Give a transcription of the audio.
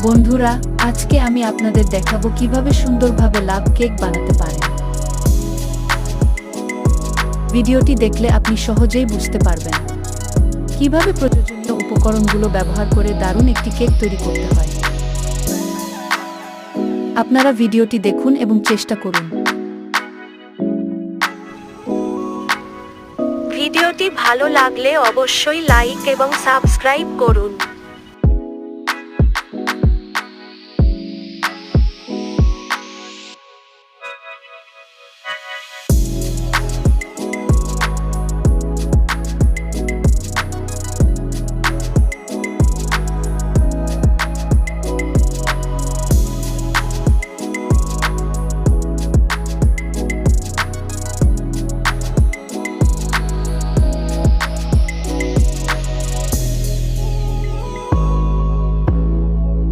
বন্ধুরা, আজকে আমি আপনাদের দেখাবো কিভাবে সুন্দরভাবে লাভ কেক বানাতে পারেন। ভিডিওটি দেখলে আপনি সহজেই বুঝতে পারবেন কিভাবে প্রয়োজনীয় উপকরণগুলো ব্যবহার করে দারুণ একটি কেক তৈরি করতে হয়। আপনারা ভিডিওটি দেখুন এবং চেষ্টা করুন। ভিডিওটি ভালো লাগলে অবশ্যই লাইক এবং সাবস্ক্রাইব করুন।